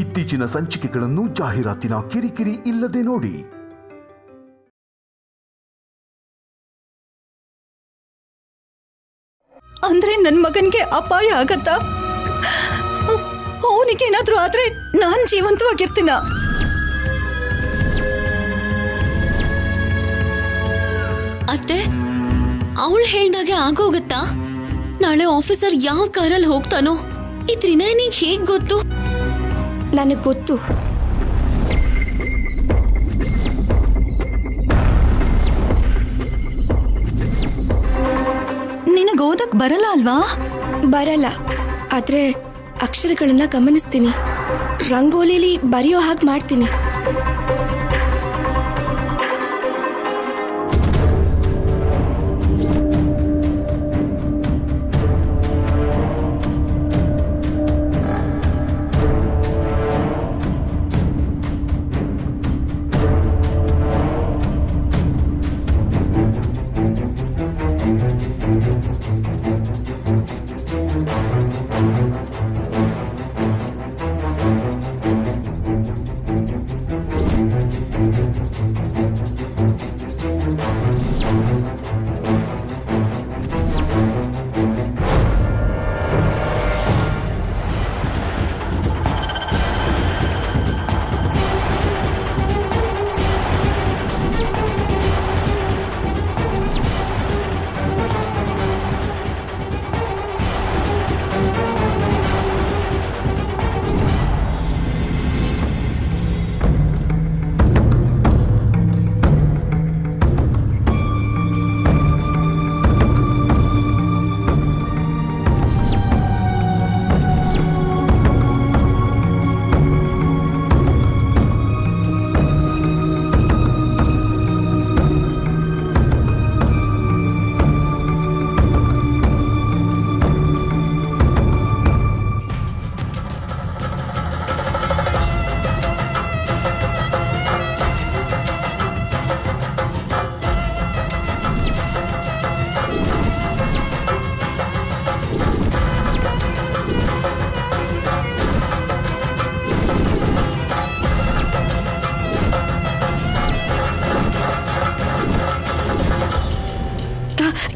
ಇತ್ತೀಚಿನ ಸಂಚಿಕೆಗಳನ್ನು ಜಾಹೀರಾತಿನ ಕಿರಿಕಿರಿ ಇಲ್ಲದೆ ನೋಡಿ. ಅಂದ್ರೆ ನನ್ನ ಮಗನ್ಗೆ ಅಪಾಯ ಆಗತ್ತಾ? ಅವನಿಗೇನಾದ್ರೂ ಆದ್ರೆ ನಾನ್ ಜೀವಂತವಾಗಿರ್ತೀನ? ಅತ್ತೆ, ಅವಳು ಹೇಳ್ದಾಗೆ ಆಗೋಗತ್ತಾ? ನಾಳೆ ಆಫೀಸರ್ ಯಾವ ಕಾರಲ್ಲಿ ಹೋಗ್ತಾನೋ ಈ ತ್ರಿನಯನಿಗೆ ಹೇಗ್ ಗೊತ್ತು? ನನಗೆ ಗೊತ್ತು. ನಿನಗೆ ಓದಕ್ ಬರಲ್ಲ ಅಲ್ವಾ? ಬರಲ್ಲ, ಆದ್ರೆ ಅಕ್ಷರಗಳನ್ನ ಗಮನಿಸ್ತೀನಿ, ರಂಗೋಲಿಲಿ ಬರೆಯೋ ಹಾಗೆ ಮಾಡ್ತೀನಿ.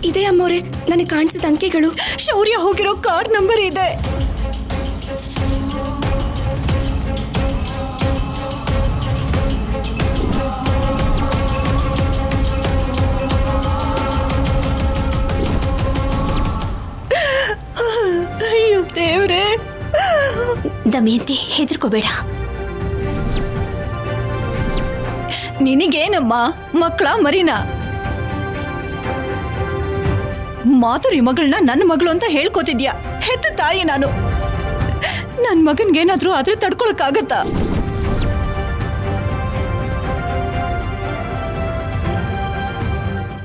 ಇದೆ ಅಮ್ಮೋರೆ, ನನಗೆ ಕಾಣಿಸಿದ ಅಂಕೆಗಳು. ಶೌರ್ಯ ಹೋಗಿರೋ ಕಾರ್ ನಂಬರ್ ಇದೆ. ಅಯ್ಯೋ ದೇವ್ರೆ. ದಮಯಂತಿ, ಹೆದರ್ಕೋಬೇಡ. ನಿನಗೇನಮ್ಮ, ಮಕ್ಕಳ ಮರಿನಾ? ಮಾಧುರಿ ಮಗಳನ್ನ ನನ್ನ ಮಗಳು ಅಂತ ಹೇಳ್ಕೋತಿದ್ಯಾ? ಹೆತ್ತ ತಾಯಿ ನಾನು. ನನ್ನ ಮಗನ್ಗೇನಾದ್ರೂ ಆದ್ರೆ ತಡ್ಕೊಳಕ್ಕಾಗತ್ತಾ?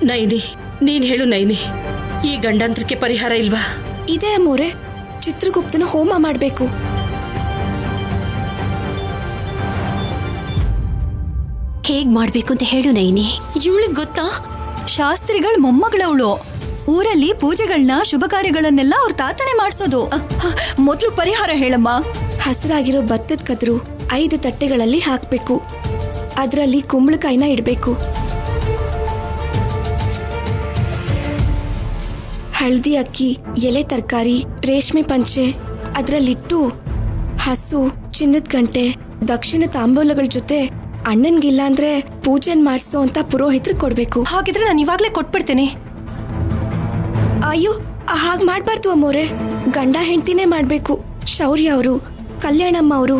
ನೈನಿ, ನೀನ್ ಹೇಳು ನೈನಿ, ಈ ಗಂಡಾಂತರಕ್ಕೆ ಪರಿಹಾರ ಇಲ್ವಾ? ಇದೆ ಅಮ್ಮೋರೆ, ಚಿತ್ರಗುಪ್ತನ ಹೋಮ ಮಾಡ್ಬೇಕು. ಹೇಗ್ ಮಾಡ್ಬೇಕು ಅಂತ ಹೇಳು ನೈನಿ. ಇವಳಿಗೆ ಗೊತ್ತಾ? ಶಾಸ್ತ್ರಿಗಳ ಮೊಮ್ಮಗಳವಳು. ಊರಲ್ಲಿ ಪೂಜೆಗಳನ್ನ, ಶುಭ ಕಾರ್ಯಗಳನ್ನೆಲ್ಲ ಅವ್ರ ತಾತನೇ ಮಾಡಿಸೋದು. ಮೊದಲು ಪರಿಹಾರ ಹೇಳಮ್ಮ. ಹಸಿರಾಗಿರೋ ಭತ್ತದ ಕದ್ರು 5 ತಟ್ಟೆಗಳಲ್ಲಿ ಹಾಕ್ಬೇಕು. ಅದರಲ್ಲಿ ಕುಂಬಳಕಾಯಿನ ಇಡಬೇಕು. ಹಳದಿ ಅಕ್ಕಿ, ಎಲೆ ತರಕಾರಿ, ರೇಷ್ಮೆ ಪಂಚೆ ಅದರಲ್ಲಿಟ್ಟು ಹಸು, ಚಿನ್ನದ ಗಂಟೆ, ದಕ್ಷಿಣ ತಾಂಬೂಲಗಳ ಜೊತೆ ಅಣ್ಣನ್ಗಿಲ್ಲ ಅಂದ್ರೆ ಪೂಜೆನ್ ಮಾಡಿಸೋ ಅಂತ ಪುರೋಹಿತರು ಕೊಡ್ಬೇಕು. ಹಾಗಿದ್ರೆ ನಾನು ಇವಾಗ್ಲೇ ಕೊಟ್ಬಿಡ್ತೇನೆ. ಅಯ್ಯೋ, ಹಾಗೆ ಮಾಡ್ಬಾರ್ದು ಅಮ್ಮೋರೆ, ಗಂಡ ಹೆಂಡತಿನೇ ಮಾಡ್ಬೇಕು. ಶೌರ್ಯ ಅವರು, ಕಲ್ಯಾಣಮ್ಮ ಅವರು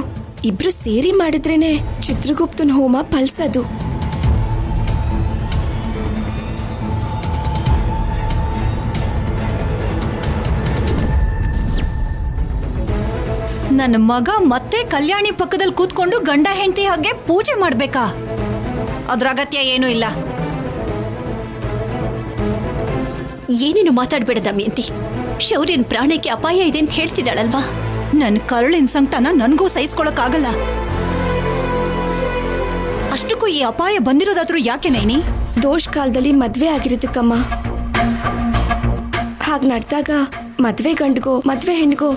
ಇಬ್ರು ಸೇರಿ ಮಾಡಿದ್ರೇನೆ ಚಿತ್ರಗುಪ್ತನ ಹೋಮ ಫಲಿಸೋದು. ನನ್ನ ಮಗ ಮತ್ತೆ ಕಲ್ಯಾಣಿ ಪಕ್ಕದಲ್ಲಿ ಕೂತ್ಕೊಂಡು ಗಂಡ ಹೆಂಡತಿ ಹಾಗೆ ಪೂಜೆ ಮಾಡ್ಬೇಕಾ? ಅದ್ರ ಅಗತ್ಯ ಏನೂ ಇಲ್ಲ. ಏನೇನು ಮಾತಾಡ್ಬೇಡ ದಮಯಂತಿ. ಶೌರ್ಯನ್ ಪ್ರಾಣಕ್ಕೆ ಅಪಾಯ ಇದೆ ಅಂತ ಹೇಳ್ತಿದ್ದಾಳಲ್ವಾ? ನನ್ನ ಕರುಳಿನ ಸಂಕಟನ ನನ್ಗೂ ಸಹಿಸ್ಕೊಳಕ್ಕಾಗಲ್ಲ. ಅಷ್ಟಕ್ಕೂ ಈ ಅಪಾಯ ಬಂದಿರೋದಾದ್ರೂ ಯಾಕೆ ನೈನಿ? ದೋಷ ಕಾಲದಲ್ಲಿ ಮದ್ವೆ ಆಗಿರೋದಕ್ಕಮ್ಮ. ಹಾಗೆ ನಡೆದಾಗ ಮದ್ವೆ ಗಂಡ್ಗೋ ಮದ್ವೆ ಹೆಣ್ಗೋ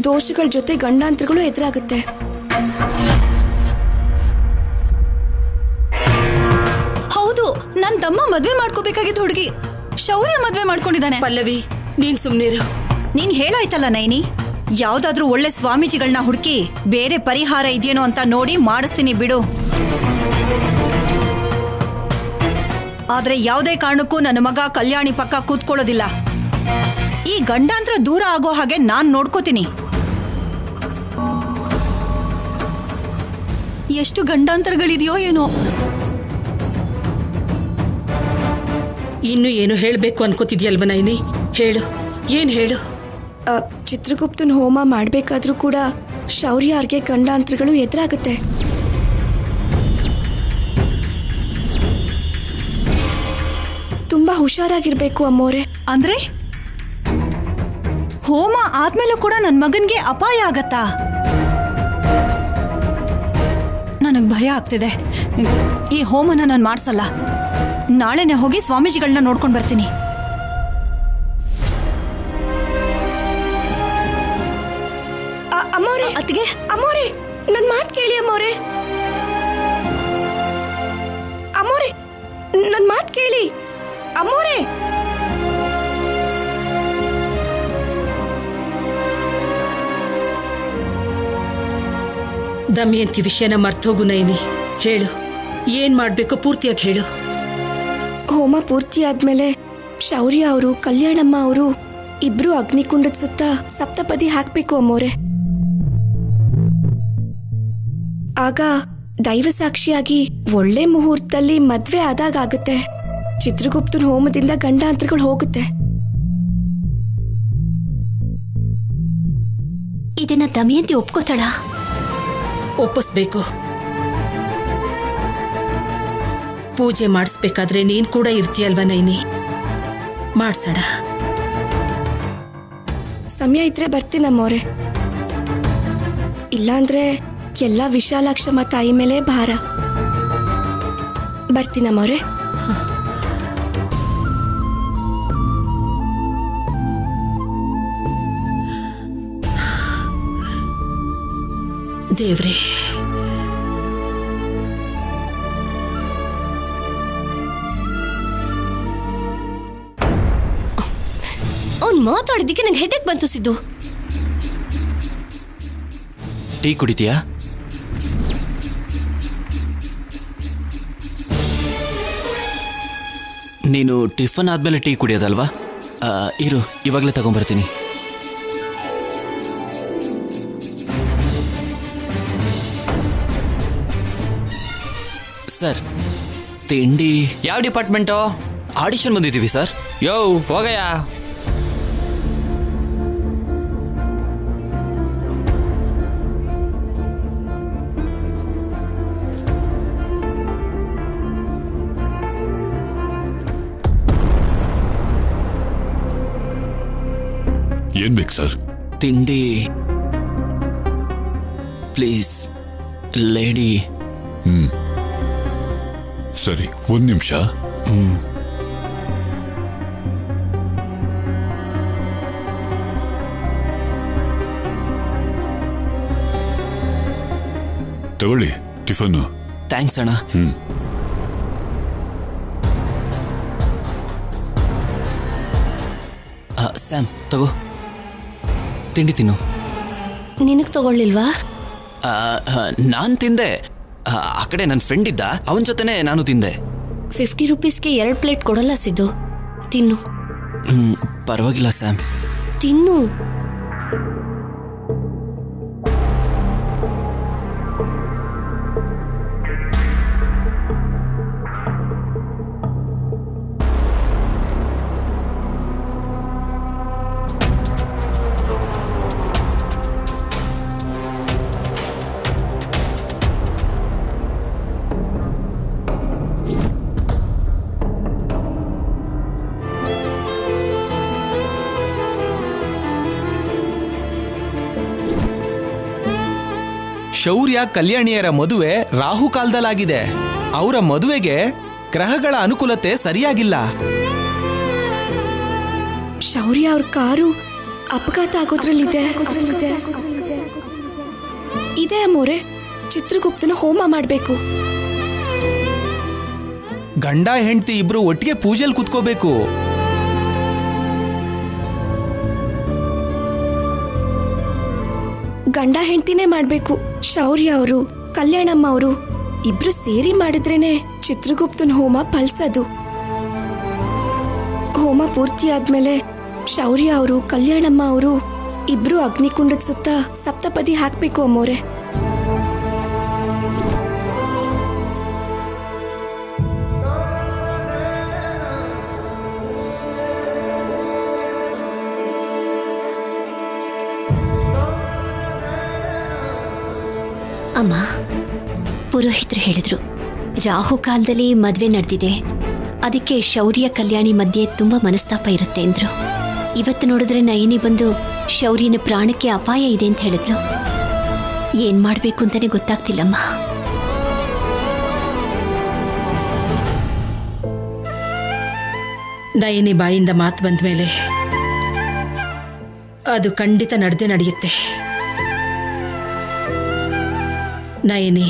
ದೋಷಗಳ ಜೊತೆ ಗಂಡಾಂತರಗಳು ಎದುರಾಗುತ್ತೆ. ಹೌದು, ನನ್ ತಮ್ಮ ಮದ್ವೆ ಮಾಡ್ಕೋಬೇಕಾಗಿದ್ದ ಹುಡುಗಿ ಶೌರ್ಯ ಮದ್ವೆ ಮಾಡ್ಕೊಂಡಿದ್ದಾನೆ. ಪಲ್ಲವಿ, ನೀನ್ ಸುಮ್ನಿರು. ನೀನ್ ಹೇಳಾಯ್ತಲ್ಲ ನೈನಿ, ಯಾವ್ದಾದ್ರೂ ಒಳ್ಳೆ ಸ್ವಾಮೀಜಿಗಳನ್ನ ಹುಡುಕಿ ಬೇರೆ ಪರಿಹಾರ ಇದೆಯೇನೋ ಅಂತ ನೋಡಿ ಮಾಡಿಸ್ತೀನಿ ಬಿಡು. ಆದ್ರೆ ಯಾವುದೇ ಕಾರಣಕ್ಕೂ ನನ್ನ ಮಗ ಕಲ್ಯಾಣಿ ಪಕ್ಕ ಕೂತ್ಕೊಳ್ಳೋದಿಲ್ಲ. ಈ ಗಂಡಾಂತರ ದೂರ ಆಗೋ ಹಾಗೆ ನಾನ್ ನೋಡ್ಕೋತೀನಿ. ಎಷ್ಟು ಗಂಡಾಂತರಗಳಿದೆಯೋ ಏನೋ. ಇನ್ನು ಏನು ಹೇಳ್ಬೇಕು ಅನ್ಕೋತಿದ್ಯಲ್ವ ನೈನಿ? ಹೇಳು, ಏನ್ ಹೇಳು. ಚಿತ್ರಗುಪ್ತನ ಹೋಮ ಮಾಡಬೇಕಾದ್ರೂ ಕೂಡ ಶೌರ್ಯ ಅವ್ರಿಗೆ ಗಂಡಾಂತರಗಳು ಎದುರಾಗುತ್ತೆ. ತುಂಬಾ ಹುಷಾರಾಗಿರ್ಬೇಕು ಅಮ್ಮೋರೆ. ಅಂದ್ರೆ ಹೋಮ ಆದ್ಮೇಲೂ ಕೂಡ ನನ್ ಮಗನ್ಗೆ ಅಪಾಯ ಆಗತ್ತಾ? ನನಗ್ ಭಯ ಆಗ್ತಿದೆ. ಈ ಹೋಮನ ನಾನು ಮಾಡ್ಸಲ್ಲ. ನಾಳೆನೆ ಹೋಗಿ ಸ್ವಾಮೀಜಿಗಳನ್ನ ನೋಡ್ಕೊಂಡ್ ಬರ್ತೀನಿ. ಅಮ್ಮೋರೆ, ಅತ್ಗೆ, ಅಮ್ಮೋರೆ, ನನ್ ಮಾತ್ ಕೇಳಿ ಅಮ್ಮೋರೆ. ಅಮ್ಮೋರೆ, ನನ್ ಮಾತ್ ಕೇಳಿ ಅಮ್ಮೋರೆ. ದಮಯಂತಿ ವಿಷಯನ ಮರ್ತೋಗು ನೈನಿ. ಹೇಳು, ಏನ್ ಮಾಡ್ಬೇಕು ಪೂರ್ತಿಯಾಗಿ ಹೇಳು. ಹೋಮ ಪೂರ್ತಿ ಆದ್ಮೇಲೆ ಶೌರ್ಯ ಅವರು, ಕಲ್ಯಾಣಮ್ಮ ಅವರು ಇಬ್ರು ಅಗ್ನಿಕುಂಡದ ಸುತ್ತ ಸಪ್ತಪದಿ ಹಾಕ್ಬೇಕು ಅಮ್ಮೋರೆ. ಆಗ ದೈವ ಸಾಕ್ಷಿಯಾಗಿ ಒಳ್ಳೆ ಮುಹೂರ್ತದಲ್ಲಿ ಮದ್ವೆ ಆದಾಗ ಆಗುತ್ತೆ. ಚಿತ್ರಗುಪ್ತನ ಹೋಮದಿಂದ ಗಂಡಾಂತರಗಳು ಹೋಗುತ್ತೆ. ಇದನ್ನ ದಮಯಂತಿ ಒಪ್ಕೋತಾಳ? ಒಪ್ಪಿಸ್ಬೇಕು. ಪೂಜೆ ಮಾಡಿಸ್ಬೇಕಾದ್ರೆ ನೀನ್ ಕೂಡ ಇರ್ತೀಯಲ್ವ ನೈನಿ? ಮಾಡ್ಸೋಣ. ಸಮಯ ಇದ್ರೆ ಬರ್ತೀನಮ್ಮೋರೆ. ಇಲ್ಲಾಂದ್ರೆ ಎಲ್ಲ ವಿಶಾಲಾಕ್ಷಮ್ಮ ತಾಯಿ ಮೇಲೆ ಭಾರ. ಬರ್ತೀನಮ್ಮೋರೆ. ದೇವ್ರೇ, ಅವ್ನ್ ಮಾತಾಡಿದ್ದಕ್ಕೆ ನಂಗೆ ಹೆಡ್ಡೇಕ್ ಬಂತು. ಸಿದ್ದು, ಟೀ ಕುಡಿತೀಯಾ? ನೀನು ಟಿಫನ್ ಆದ್ಮೇಲೆ ಟೀ ಕುಡಿಯೋದಲ್ವಾ? ಇರು, ಇವಾಗಲೇ ತಗೊಂಬರ್ತೀನಿ. ಸರ್, ತಿಂಡಿ ಯಾವ ಡಿಪಾರ್ಟ್ಮೆಂಟು? ಆಡಿಷನ್ ಬಂದಿದ್ದೀವಿ ಸರ್. ಯೋ ಹೋಗಯ್ಯ. ಏನ್ ಬೇಕು ಸರ್? ತಿಂಡಿ ಪ್ಲೀಸ್ ಲೇಡಿ. ಸರಿ, ಒಂದ್ ನಿಮಿಷ. ತಗೊಳ್ಳಿ ಟಿಫನ್. ಥ್ಯಾಂಕ್ಸ್ ಅಣ್ಣ. ಸ್ಯಾಮ್, ತಗೋ ತಿಂಡಿ ತಿನ್ನು. ನಿನಗ್ ತಗೊಳ್ಳಿಲ್ವಾ? ನಾನು ತಿಂದೆ. ಆ ಕಡೆ ನನ್ನ ಫ್ರೆಂಡ್ ಇದ್ದ, ಅವನ ಜೊತೆನೆ ನಾನು ತಿಂದೆ. 50 ರೂಪೀಸ್ಗೆ 2 ಪ್ಲೇಟ್ ಕೊಡಲ್ಲ ಸಿದ್ದು. ತಿನ್ನು. ಪರವಾಗಿಲ್ಲ ಸ್ಯಾಮ್, ತಿನ್ನು. ಶೌರ್ಯ ಕಲ್ಯಾಣಿಯರ ಮದುವೆ ರಾಹುಕಾಲದಲ್ಲಾಗಿದೆ. ಅವರ ಮದುವೆಗೆ ಗ್ರಹಗಳ ಅನುಕೂಲತೆ ಸರಿಯಾಗಿಲ್ಲ. ಶೌರ್ಯ ಅವ್ರ ಕಾರು ಅಪಘಾತ ಆಗೋದ್ರಲ್ಲಿದೆ. ಇದೇ ಅಮ್ಮೋರೆ, ಚಿತ್ರಗುಪ್ತನ ಹೋಮ ಮಾಡಬೇಕು. ಗಂಡ ಹೆಂಡತಿ ಇಬ್ರು ಒಟ್ಟಿಗೆ ಪೂಜೆಲ್ ಕುತ್ಕೋಬೇಕು. ಗಂಡ ಹೆಂಡತಿನೇ ಮಾಡಬೇಕು. ಶೌರ್ಯ ಅವರು, ಕಲ್ಯಾಣಮ್ಮ ಅವರು ಇಬ್ರು ಸೇರಿ ಮಾಡಿದ್ರೇನೆ ಚಿತ್ರಗುಪ್ತನ ಹೋಮ ಫಲಿಸೋದು. ಹೋಮ ಪೂರ್ತಿ ಆದ್ಮೇಲೆ ಶೌರ್ಯ ಅವರು, ಕಲ್ಯಾಣಮ್ಮ ಅವರು ಇಬ್ರು ಅಗ್ನಿಕುಂಡದ ಸುತ್ತ ಸಪ್ತಪದಿ ಹಾಕ್ಬೇಕು ಅಮ್ಮೋರೆ. ಅಮ್ಮ, ಪುರೋಹಿತರು ಹೇಳಿದ್ರು ರಾಹುಕಾಲದಲ್ಲಿ ಮದ್ವೆ ನಡೆದಿದೆ, ಅದಕ್ಕೆ ಶೌರ್ಯ ಕಲ್ಯಾಣಿ ಮಧ್ಯೆ ತುಂಬಾ ಮನಸ್ತಾಪ ಇರುತ್ತೆ ಅಂದ್ರು. ಇವತ್ತು ನೋಡಿದ್ರೆ ನಯನಿ ಬಂದು ಶೌರ್ಯನ ಪ್ರಾಣಕ್ಕೆ ಅಪಾಯ ಇದೆ ಅಂತ ಹೇಳಿದ್ಲು. ಏನ್ ಮಾಡ್ಬೇಕು ಅಂತಾನೆ ಗೊತ್ತಾಗ್ತಿಲ್ಲಮ್ಮ. ನಯನಿ ಬಾಯಿಂದ ಮಾತು ಬಂದ ಮೇಲೆ ಅದು ಖಂಡಿತ ನಡೆಯುತ್ತೆ. ನಯನಿ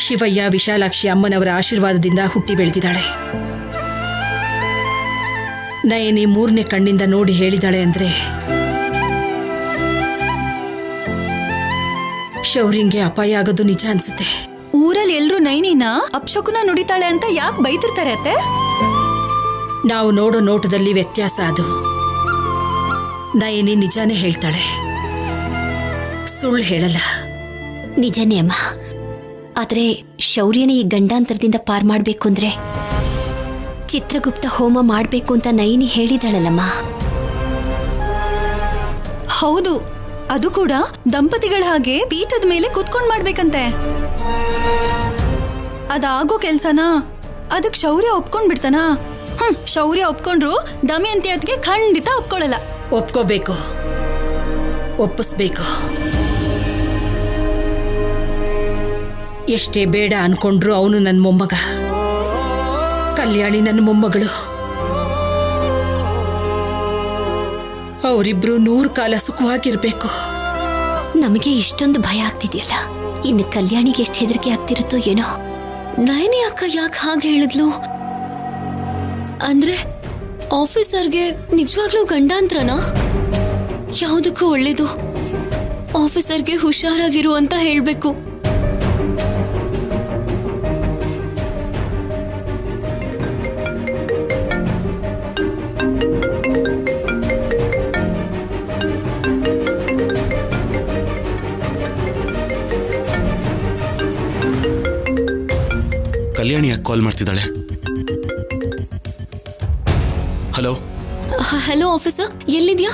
ಶಿವಯ್ಯ ವಿಶಾಲಾಕ್ಷಿ ಅಮ್ಮನವರ ಆಶೀರ್ವಾದದಿಂದ ಹುಟ್ಟಿ ಬೆಳೆದಿದ್ದಾಳೆ. ನಯನಿ 3ನೇ ಕಣ್ಣಿಂದ ನೋಡಿ ಹೇಳಿದಾಳೆ ಅಂದ್ರೆ ಶೌರ್ಯಂಗೆ ಅಪಾಯ ಆಗೋದು ನಿಜ ಅನ್ಸುತ್ತೆ. ಊರಲ್ಲಿ ಎಲ್ರು ನೈನಿನ ಅಪ್ಶಕುನ ನುಡಿತಾಳೆ ಅಂತ ಯಾಕೆ ಬೈತಿರ್ತಾರೆ ಅತ್ತೆ? ನಾವು ನೋಡೋ ನೋಟದಲ್ಲಿ ವ್ಯತ್ಯಾಸ ಅದು. ನಯನಿ ನಿಜಾನೇ ಹೇಳ್ತಾಳೆ, ಸುಳ್ಳು ಹೇಳಲ್ಲ. ನಿಜನೇ ಅಮ್ಮ. ಆದ್ರೆ ಶೌರ್ಯನ ಈ ಗಂಡಾಂತರದಿಂದ ಪಾರ್ ಮಾಡ್ಬೇಕು ಅಂದ್ರೆ ಚಿತ್ರಗುಪ್ತ ಹೋಮ ಮಾಡ್ಬೇಕು ಅಂತ ನಯನಿ ಹೇಳಿದಾಳಲ್ಲಮ್ಮ. ಹೌದು, ಅದು ಕೂಡ ದಂಪತಿಗಳ ಹಾಗೆ ಪೀಠದ ಮೇಲೆ ಕುತ್ಕೊಂಡ್ ಮಾಡ್ಬೇಕಂತೆ. ಅದಾಗೋ ಕೆಲ್ಸನಾ? ಅದಕ್ ಶೌರ್ಯ ಒಪ್ಕೊಂಡ್ ಬಿಡ್ತಾನಾ? ಶೌರ್ಯ ಒಪ್ಕೊಂಡ್ರು ದಮಯಂತಿ ಅದ್ಗೆ ಖಂಡಿತ ಒಪ್ಕೊಳ್ಳಲ್ಲ. ಒಪ್ಕೋಬೇಕು, ಒಪ್ಪಿಸ್ಬೇಕು. ಎಷ್ಟೇ ಬೇಡ ಅನ್ಕೊಂಡ್ರು ಅವನು ನನ್ನ ಮೊಮ್ಮಗ, ಕಲ್ಯಾಣಿ ನನ್ನ ಮೊಮ್ಮಗಳು. ಅವರಿಬ್ರು 100 ಕಾಲ ಸುಖವಾಗಿರ್ಬೇಕು. ನಮಗೆ ಇಷ್ಟೊಂದು ಭಯ ಆಗ್ತಿದೆಯಲ್ಲ, ಇನ್ನು ಕಲ್ಯಾಣಿಗೆ ಎಷ್ಟು ಹೆದರಿಕೆ ಆಗ್ತಿರುತ್ತೋ ಏನೋ. ನಯನಿ ಅಕ್ಕ ಯಾಕೆ ಹಾಗೆ ಹೇಳಿದ್ಲು? ಅಂದ್ರೆ ಆಫೀಸರ್ಗೆ ನಿಜವಾಗ್ಲೂ ಗಂಡಾಂತ್ರನಾ? ಯಾವುದಕ್ಕೂ ಒಳ್ಳೇದು, ಆಫೀಸರ್ಗೆ ಹುಷಾರಾಗಿರು ಅಂತ ಹೇಳ್ಬೇಕು. ಕಲ್ಯಾಣಿ ಯಾಕೆ ಕಾಲ್ ಮಾಡ್ತಿದ್ದಾಳೆ? ಹಲೋ ಹಲೋ ಆಫೀಸರ್, ಎಲ್ಲಿದ್ಯಾ?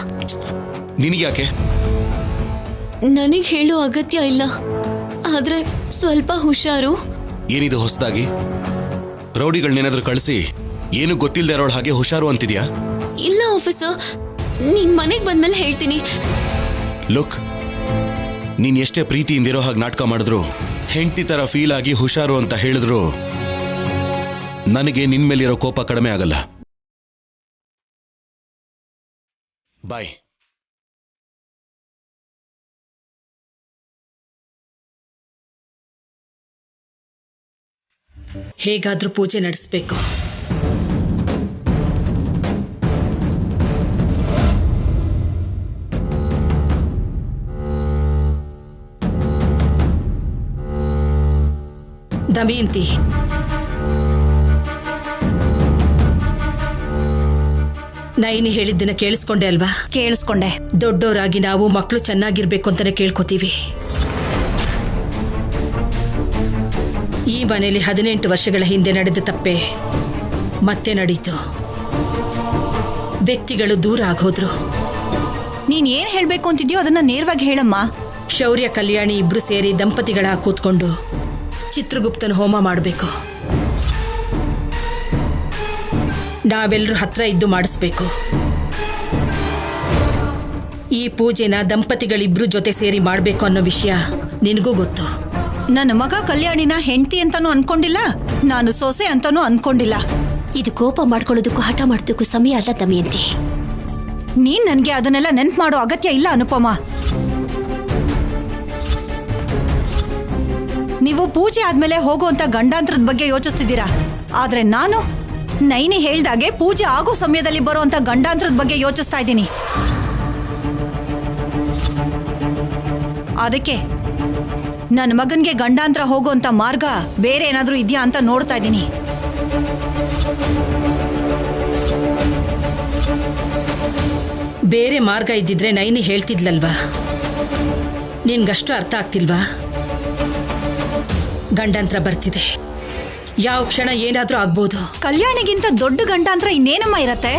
ನಿನಗೆ ಯಾಕೆ? ನನಗೆ ಹೇಳೋ ಅಗತ್ಯ ಇಲ್ಲ, ಆದ್ರೆ ಸ್ವಲ್ಪ ಹುಷಾರು. ಏನಿದು ಹೊಸದಾಗಿ? ರೌಡಿಗಳನ್ನೇನಾದ್ರೂ ಕಳಿಸಿ ಏನು ಗೊತ್ತಿಲ್ಲದೆ ಇರೋಳ ಹಾಗೆ ಹುಷಾರು ಅಂತಿದ್ಯಾ? ಇಲ್ಲ ಆಫೀಸರ್, ನಿನ್ ಮನೆಗೆ ಬಂದ್ಮೇಲೆ ಹೇಳ್ತೀನಿ. ಲುಕ್, ನೀನ್ ಎಷ್ಟೇ ಪ್ರೀತಿಯಿಂದಿರೋ ಹಾಗೆ ನಾಟಕ ಮಾಡಿದ್ರು, ಹೆಂಡತಿ ತರ ಫೀಲ್ ಆಗಿ ಹುಷಾರು ಅಂತ ಹೇಳಿದ್ರು ನನಗೆ ನಿನ್ ಮೇಲಿರೋ ಕೋಪ ಕಡಿಮೆ ಆಗಲ್ಲ. ಬಾಯ್. ಹೇಗಾದ್ರೂ ಪೂಜೆ ನಡೆಸಬೇಕು. ದಮಯಂತಿ, ನಯನಿ ಹೇಳಿದ್ದನ್ನ ಕೇಳಿಸ್ಕೊಂಡೆ ಅಲ್ವಾ? ಕೇಳಿಸ್ಕೊಂಡೆ. ದೊಡ್ಡವರಾಗಿ ನಾವು ಮಕ್ಕಳು ಚೆನ್ನಾಗಿರ್ಬೇಕು ಅಂತಾನೆ ಕೇಳ್ಕೊತೀವಿ. ಈ ಮನೆಯಲ್ಲಿ 18 ವರ್ಷಗಳ ಹಿಂದೆ ನಡೆದ ತಪ್ಪೆ ಮತ್ತೆ ನಡೀತು. ವ್ಯಕ್ತಿಗಳು ದೂರ ಆಗೋದ್ರು. ನೀನ್ ಏನ್ ಹೇಳ್ಬೇಕು ಅಂತಿದ್ಯೋ ಅದನ್ನ ನೇರವಾಗಿ ಹೇಳಮ್ಮ. ಶೌರ್ಯ ಕಲ್ಯಾಣಿ ಇಬ್ರು ಸೇರಿ ದಂಪತಿಗಳ ಕೂತ್ಕೊಂಡು ಚಿತ್ರಗುಪ್ತನ ಹೋಮ ಮಾಡಬೇಕು. ನಾವೆಲ್ಲರೂ ಹತ್ರ ಇದ್ದು ಮಾಡಿಸ್ಬೇಕು. ಈ ಪೂಜೆನ ದಂಪತಿಗಳಿಬ್ರು ಜೊತೆ ಸೇರಿ ಮಾಡಬೇಕು ಅನ್ನೋ ವಿಷಯ ನಿನಗೂ ಗೊತ್ತು. ನನ್ನ ಮಗ ಕಲ್ಯಾಣಿನ ಹೆಂಡತಿ ಅಂತಾನೂ ಅನ್ಕೊಂಡಿಲ್ಲ, ನಾನು ಸೊಸೆ ಅಂತಾನೂ ಅನ್ಕೊಂಡಿಲ್ಲ. ಇದು ಕೋಪ ಮಾಡ್ಕೊಳ್ಳೋದಕ್ಕೂ ಹಠ ಮಾಡೋದಕ್ಕೂ ಸಮಯ ಅಲ್ಲ ದಮಯಂತಿ. ನೀನ್ ನನ್ಗೆ ಅದನ್ನೆಲ್ಲ ನೆನ್ಪು ಮಾಡೋ ಅಗತ್ಯ ಇಲ್ಲ ಅನುಪಮ. ನೀವು ಪೂಜೆ ಆದ್ಮೇಲೆ ಹೋಗುವಂತ ಗಂಡಾಂತರದ ಬಗ್ಗೆ ಯೋಚಿಸ್ತಿದ್ದೀರಾ, ಆದ್ರೆ ನಾನು ನೈನಿ ಹೇಳ್ದಾಗೆ ಪೂಜೆ ಆಗೋ ಸಮಯದಲ್ಲಿ ಬರುವಂತ ಗಂಡಾಂತರದ ಬಗ್ಗೆ ಯೋಚಿಸ್ತಾ ಇದ್ದೀನಿ. ಅದಕ್ಕೆ ನನ್ನ ಮಗನ್ಗೆ ಗಂಡಾಂತರ ಹೋಗುವಂತ ಮಾರ್ಗ ಬೇರೆ ಏನಾದ್ರೂ ಇದೆಯಾ ಅಂತ ನೋಡ್ತಾ ಇದ್ದೀನಿ. ಬೇರೆ ಮಾರ್ಗ ಇದ್ದಿದ್ರೆ ನೈನಿ ಹೇಳ್ತಿದ್ಲಲ್ವಾ? ನಿನ್ಗಷ್ಟು ಅರ್ಥ ಆಗ್ತಿಲ್ವಾ? ಗಂಡಾಂತರ ಬರ್ತಿದೆ, ಯಾವ ಕ್ಷಣ ಏನಾದ್ರೂ ಆಗ್ಬೋದು. ಕಲ್ಯಾಣಿಗಿಂತ ದೊಡ್ಡ ಗಂಡಾಂತರ ಇನ್ನೇನಮ್ಮ ಇರತ್ತೆ?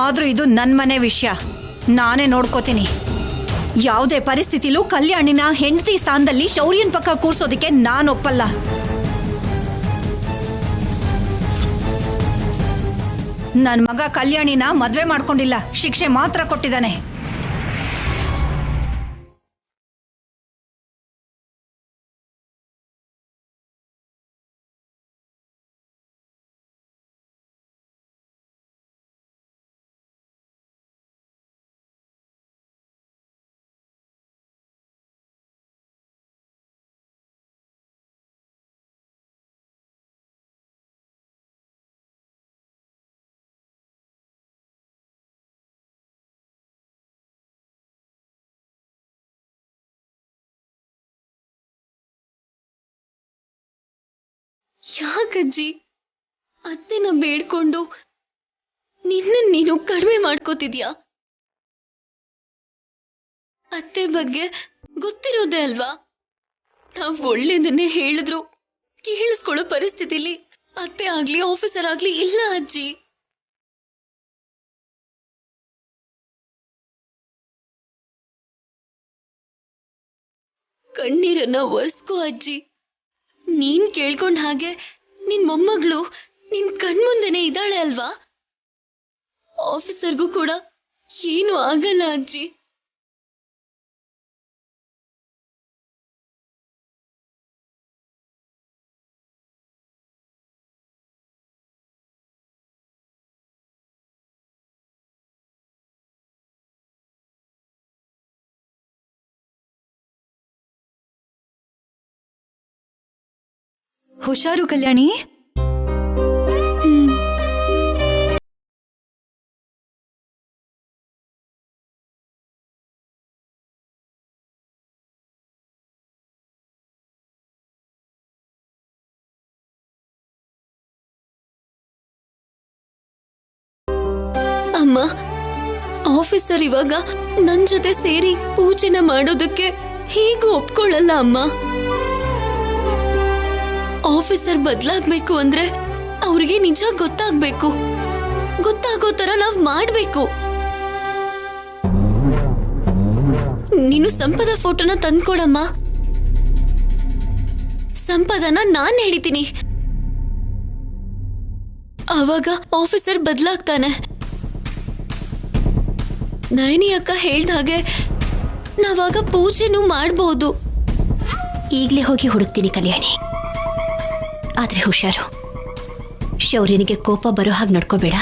ಆದ್ರೂ ಇದು ನನ್ನ ಮನೆ ವಿಷಯ, ನಾನೇ ನೋಡ್ಕೋತೀನಿ. ಯಾವುದೇ ಪರಿಸ್ಥಿತಿಲೂ ಕಲ್ಯಾಣಿನ ಹೆಂಡತಿ ಸ್ಥಾನದಲ್ಲಿ ಶೌರ್ಯನ್ ಪಕ್ಕ ಕೂರ್ಸೋದಕ್ಕೆ ನಾನು ಒಪ್ಪಲ್ಲ. ನನ್ನ ಮಗ ಕಲ್ಯಾಣಿನ ಮದ್ವೆ ಮಾಡ್ಕೊಂಡಿಲ್ಲ, ಶಿಕ್ಷೆ ಮಾತ್ರ ಕೊಟ್ಟಿದ್ದಾನೆ. ಯಾಕಜ್ಜಿ ಅತ್ತೆನ ಬೇಡ್ಕೊಂಡು ನೀನು ಕಡಿಮೆ ಮಾಡ್ಕೋತಿದ್ಯಾ? ಅತ್ತೆ ಬಗ್ಗೆ ಗೊತ್ತಿರೋದೇ ಅಲ್ವಾ? ನಾವ್ ಒಳ್ಳೇದನ್ನೇ ಹೇಳಿದ್ರು ಕೇಳಿಸ್ಕೊಳ್ಳೋ ಪರಿಸ್ಥಿತಿಲಿ ಅತ್ತೆ ಆಗ್ಲಿ ಆಫೀಸರ್ ಆಗ್ಲಿ ಇಲ್ಲ ಅಜ್ಜಿ. ಕಣ್ಣೀರನ್ನ ಒರೆಸ್ಕೋ ಅಜ್ಜಿ. ನೀನ್ ಕೇಳ್ಕೊಂಡ್ ಹಾಗೆ ನಿನ್ ಮೊಮ್ಮಗಳು ನಿನ್ ಕಣ್ಮುಂದೆನೆ ಇದ್ದಾಳೆ ಅಲ್ವಾ? ಆಫೀಸರ್ಗೂ ಕೂಡ ಏನು ಆಗಲ್ಲ ಅಜ್ಜಿ. ಹುಷಾರು ಕಲ್ಯಾಣಿ. ಅಮ್ಮ, ಆಫೀಸರ್ ಇವಾಗ ನನ್ ಜೊತೆ ಸೇರಿ ಪೂಜೆನ ಮಾಡೋದಕ್ಕೆ ಹೀಗೂ ಒಪ್ಕೊಳ್ಳಲ್ಲ ಅಮ್ಮ. ಆಫೀಸರ್ ಬದಲಾಗ್ಬೇಕು ಅಂದ್ರೆ ಅವ್ರಿಗೆ ನಿಜ ಗೊತ್ತಾಗ್ಬೇಕು. ಗೊತ್ತಾಗೋ ತರ ನಾವ್ ಮಾಡ್ಬೇಕು. ನೀನು ಸಂಪದ ಫೋಟೋನ ತಂದ್ಕೊಡಮ್ಮ. ಸಂಪದನ ನಾನ್ ಹಿಡಿತೀನಿ, ಆವಾಗ ಆಫೀಸರ್ ಬದಲಾಗ್ತಾನೆ. ನೈನಿ ಅಕ್ಕ ಹೇಳ್ದಾಗೆ ನಾವಾಗ ಪೂಜೆನೂ ಮಾಡ್ಬೋದು. ಈಗ್ಲೇ ಹೋಗಿ ಹುಡುಕ್ತೀನಿ ಕಲ್ಯಾಣಿ, ಆದ್ರೆ ಹುಷಾರು. ಶೌರ್ಯನಿಗೆ ಕೋಪ ಬರೋ ಹಾಗೆ ನಡ್ಕೋಬೇಡ.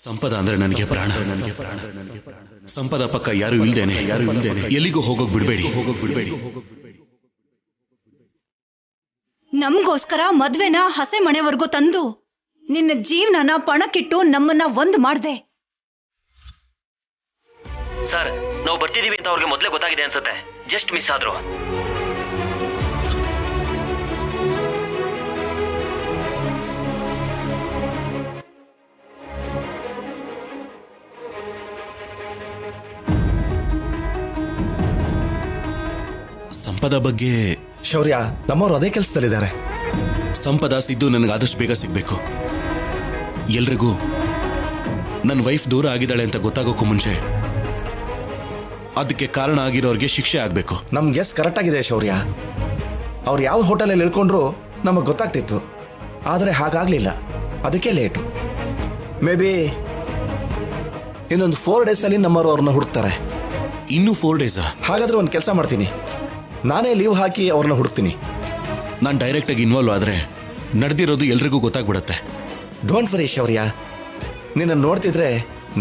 ಸಂಪದ ಅಂದ್ರೆ ನನಗೆ ಪ್ರಾಣ. ಸಂಪದ ಪಕ್ಕ ಯಾರು ಇಲ್ದೇನೆ ಎಲ್ಲಿಗೂ ಹೋಗೋಕ್ ಬಿಡ್ಬೇಡಿ. ನಮಗೋಸ್ಕರ ಮದ್ವೆನ ಹಸೆ ಮನೆವರೆಗೂ ತಂದು ನಿನ್ನ ಜೀವನನ ಪಣಕ್ಕಿಟ್ಟು ನಮ್ಮನ್ನ ಒಂದ್ ಮಾಡ್ದೆ. ಸರ್, ನಾವು ಬರ್ತಿದೀವಿ ಅಂತ ಅವ್ರಿಗೆ ಮೊದಲೇ ಗೊತ್ತಾಗಿದೆ ಅನ್ಸುತ್ತೆ. ಜಸ್ಟ್ ಮಿಸ್ ಆದ್ರು. ಸಂಪದ ಬಗ್ಗೆ ಶೌರ್ಯ, ನಮ್ಮವ್ರು ಅದೇ ಕೆಲಸದಲ್ಲಿದ್ದಾರೆ. ಸಂಪದ ಸಿದ್ದು ನನಗೆ ಆದಷ್ಟು ಬೇಗ ಸಿಗ್ಬೇಕು. ಎಲ್ರಿಗೂ ನನ್ನ ವೈಫ್ ದೂರ ಆಗಿದ್ದಾಳೆ ಅಂತ ಗೊತ್ತಾಗೋಕ್ಕೂ ಮುಂಚೆ ಅದಕ್ಕೆ ಕಾರಣ ಆಗಿರೋರಿಗೆ ಶಿಕ್ಷೆ ಆಗ್ಬೇಕು. ನಮ್ ಗೆಸ್ ಕರೆಕ್ಟ್ ಆಗಿದೆ ಶೌರ್ಯ. ಅವ್ರು ಯಾವ ಹೋಟೆಲಲ್ಲಿ ಇಳ್ಕೊಂಡ್ರು ನಮಗೆ ಗೊತ್ತಾಗ್ತಿತ್ತು, ಆದರೆ ಹಾಗಾಗ್ಲಿಲ್ಲ. ಅದಕ್ಕೆ ಲೇಟು. ಮೇ ಬಿ ಇನ್ನೊಂದು 4 days ಅಲ್ಲಿ ನಮ್ಮವರು ಅವ್ರನ್ನ ಹುಡುಕ್ತಾರೆ. ಇನ್ನೂ 4 days? ಹಾಗಾದ್ರೆ ಒಂದು ಕೆಲಸ ಮಾಡ್ತೀನಿ, ನಾನೇ ಲೀವ್ ಹಾಕಿ ಅವ್ರನ್ನ ಹುಡುಕ್ತೀನಿ. ನಾನು ಡೈರೆಕ್ಟಾಗಿ ಇನ್ವಾಲ್ವ್ ಆದರೆ ನಡೆದಿರೋದು ಎಲ್ರಿಗೂ ಗೊತ್ತಾಗ್ಬಿಡತ್ತೆ. ಡೋಂಟ್ ವರಿ ಶೌರ್ಯ, ನಿನ್ನ ನೋಡ್ತಿದ್ರೆ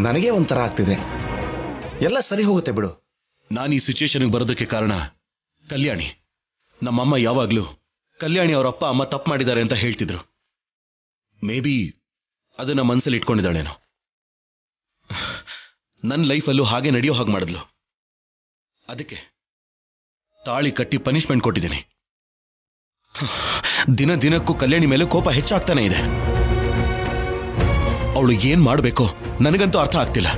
ನನಗೆ ಒಂಥರ ಆಗ್ತಿದೆ. ಎಲ್ಲ ಸರಿ ಹೋಗುತ್ತೆ ಬಿಡು. ನಾನು ಈ ಸಿಚುಯೇಷನ್ಗೆ ಬರೋದಕ್ಕೆ ಕಾರಣ ಕಲ್ಯಾಣಿ. ನಮ್ಮಮ್ಮ ಯಾವಾಗ್ಲೂ ಕಲ್ಯಾಣಿ ಅವರ ಅಪ್ಪ ಅಮ್ಮ ತಪ್ಪು ಮಾಡಿದ್ದಾರೆ ಅಂತ ಹೇಳ್ತಿದ್ರು. ಮೇ ಬಿ ಅದನ್ನ ಮನಸ್ಸಲ್ಲಿ ಇಟ್ಕೊಂಡಿದ್ದಾಳೇನೋ. ನನ್ನ ಲೈಫಲ್ಲೂ ಹಾಗೆ ನಡೆಯೋ ಹಾಗೆ ಮಾಡಿದ್ಲು. ಅದಕ್ಕೆ ತಾಳಿ ಕಟ್ಟಿ ಪನಿಷ್ಮೆಂಟ್ ಕೊಟ್ಟಿದ್ದೀನಿ. ದಿನ ದಿನಕ್ಕೂ ಕಲ್ಯಾಣಿ ಮೇಲೆ ಕೋಪ ಹೆಚ್ಚಾಗ್ತಾನೆ ಇದೆ. ಅವಳು ಏನ್ ಮಾಡಬೇಕೋ ನನಗಂತೂ ಅರ್ಥ ಆಗ್ತಿಲ್ಲ.